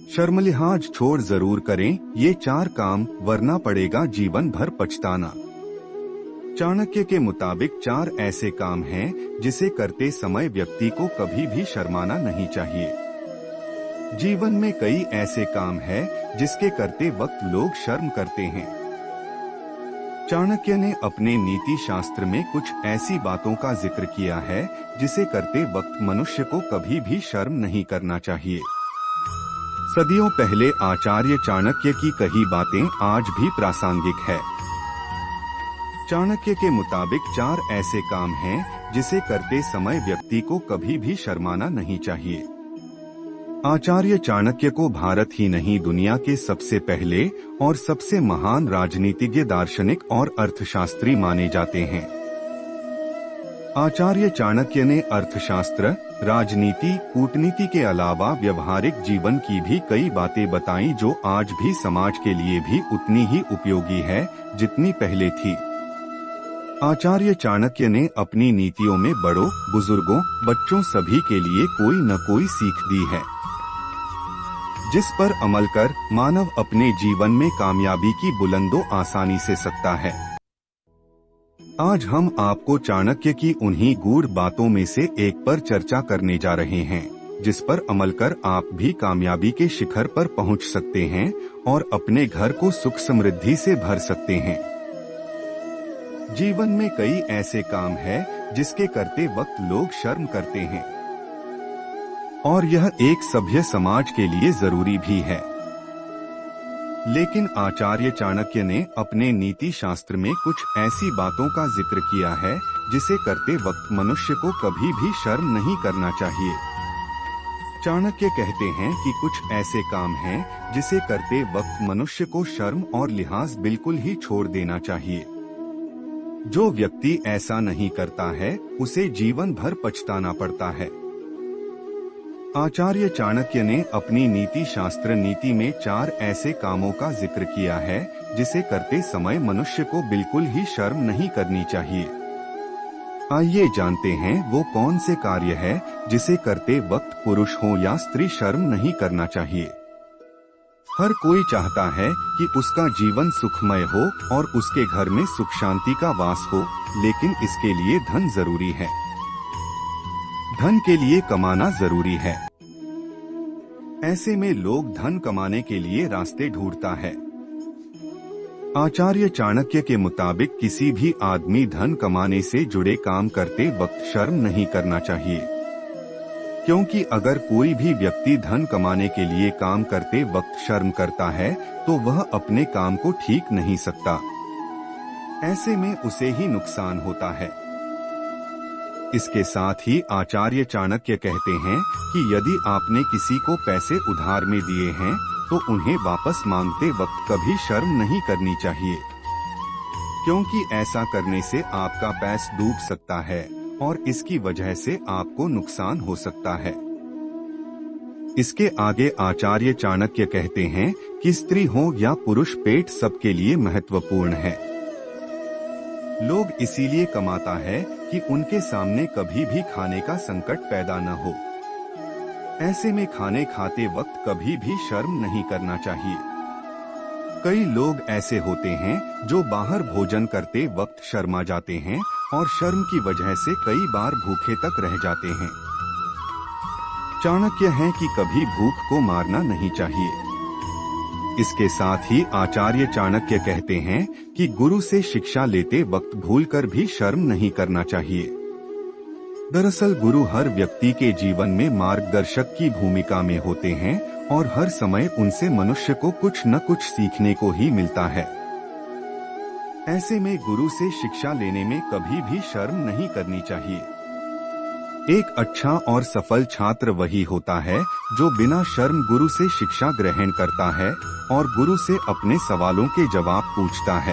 शर्मलिहाज छोड़ जरूर करें ये 4 काम, वरना पड़ेगा जीवन भर पछताना। चाणक्य के मुताबिक 4 ऐसे काम हैं जिसे करते समय व्यक्ति को कभी भी शर्माना नहीं चाहिए। जीवन में कई ऐसे काम हैं जिसके करते वक्त लोग शर्म करते हैं। चाणक्य ने अपने नीति शास्त्र में कुछ ऐसी बातों का जिक्र किया है जिसे करते वक्त मनुष्य को कभी भी शर्म नहीं करना चाहिए। सदियों पहले आचार्य चाणक्य की कही बातें आज भी प्रासंगिक है। चाणक्य के मुताबिक 4 ऐसे काम हैं जिसे करते समय व्यक्ति को कभी भी शर्माना नहीं चाहिए। आचार्य चाणक्य को भारत ही नहीं दुनिया के सबसे पहले और सबसे महान राजनीतिज्ञ, दार्शनिक और अर्थशास्त्री माने जाते हैं। आचार्य चाणक्य ने अर्थशास्त्र, राजनीति, कूटनीति के अलावा व्यवहारिक जीवन की भी कई बातें बताई जो आज भी समाज के लिए भी उतनी ही उपयोगी है जितनी पहले थी। आचार्य चाणक्य ने अपनी नीतियों में बड़ों, बुजुर्गों, बच्चों सभी के लिए कोई न कोई सीख दी है, जिस पर अमल कर मानव अपने जीवन में कामयाबी की बुलंदों आसानी से सकता है। आज हम आपको चाणक्य की उन्हीं गूढ़ बातों में से एक पर चर्चा करने जा रहे हैं, जिस पर अमल कर आप भी कामयाबी के शिखर पर पहुंच सकते हैं और अपने घर को सुख समृद्धि से भर सकते हैं। जीवन में कई ऐसे काम हैं जिसके करते वक्त लोग शर्म करते हैं, और यह एक सभ्य समाज के लिए जरूरी भी है। लेकिन आचार्य चाणक्य ने अपने नीति शास्त्र में कुछ ऐसी बातों का जिक्र किया है जिसे करते वक्त मनुष्य को कभी भी शर्म नहीं करना चाहिए। चाणक्य कहते हैं कि कुछ ऐसे काम हैं जिसे करते वक्त मनुष्य को शर्म और लिहाज बिल्कुल ही छोड़ देना चाहिए। जो व्यक्ति ऐसा नहीं करता है उसे जीवन भर पछताना पड़ता है। आचार्य चाणक्य ने अपनी नीति शास्त्र नीति में 4 ऐसे कामों का जिक्र किया है जिसे करते समय मनुष्य को बिल्कुल ही शर्म नहीं करनी चाहिए। आइए जानते हैं वो कौन से कार्य है जिसे करते वक्त पुरुष हो या स्त्री शर्म नहीं करना चाहिए। हर कोई चाहता है कि उसका जीवन सुखमय हो और उसके घर में सुख शांति का वास हो, लेकिन इसके लिए धन जरूरी है। धन के लिए कमाना जरूरी है। ऐसे में लोग धन कमाने के लिए रास्ते ढूंढता है। आचार्य चाणक्य के मुताबिक किसी भी आदमी धन कमाने से जुड़े काम करते वक्त शर्म नहीं करना चाहिए, क्योंकि अगर कोई भी व्यक्ति धन कमाने के लिए काम करते वक्त शर्म करता है तो वह अपने काम को ठीक नहीं सकता। ऐसे में उसे ही नुकसान होता है। इसके साथ ही आचार्य चाणक्य कहते हैं कि यदि आपने किसी को पैसे उधार में दिए हैं तो उन्हें वापस मांगते वक्त कभी शर्म नहीं करनी चाहिए, क्योंकि ऐसा करने से आपका पैसा डूब सकता है और इसकी वजह से आपको नुकसान हो सकता है। इसके आगे आचार्य चाणक्य कहते हैं कि स्त्री हो या पुरुष, पेट सबके लिए महत्वपूर्ण है। लोग इसीलिए कमाता है कि उनके सामने कभी भी खाने का संकट पैदा न हो। ऐसे में खाने खाते वक्त कभी भी शर्म नहीं करना चाहिए। कई लोग ऐसे होते हैं जो बाहर भोजन करते वक्त शर्मा जाते हैं और शर्म की वजह से कई बार भूखे तक रह जाते हैं। चाणक्य है कि कभी भूख को मारना नहीं चाहिए। इसके साथ ही आचार्य चाणक्य कहते हैं कि गुरु से शिक्षा लेते वक्त भूलकर भी शर्म नहीं करना चाहिए। दरअसल गुरु हर व्यक्ति के जीवन में मार्गदर्शक की भूमिका में होते हैं और हर समय उनसे मनुष्य को कुछ न कुछ सीखने को ही मिलता है। ऐसे में गुरु से शिक्षा लेने में कभी भी शर्म नहीं करनी चाहिए। एक अच्छा और सफल छात्र वही होता है जो बिना शर्म गुरु से शिक्षा ग्रहण करता है और गुरु से अपने सवालों के जवाब पूछता है।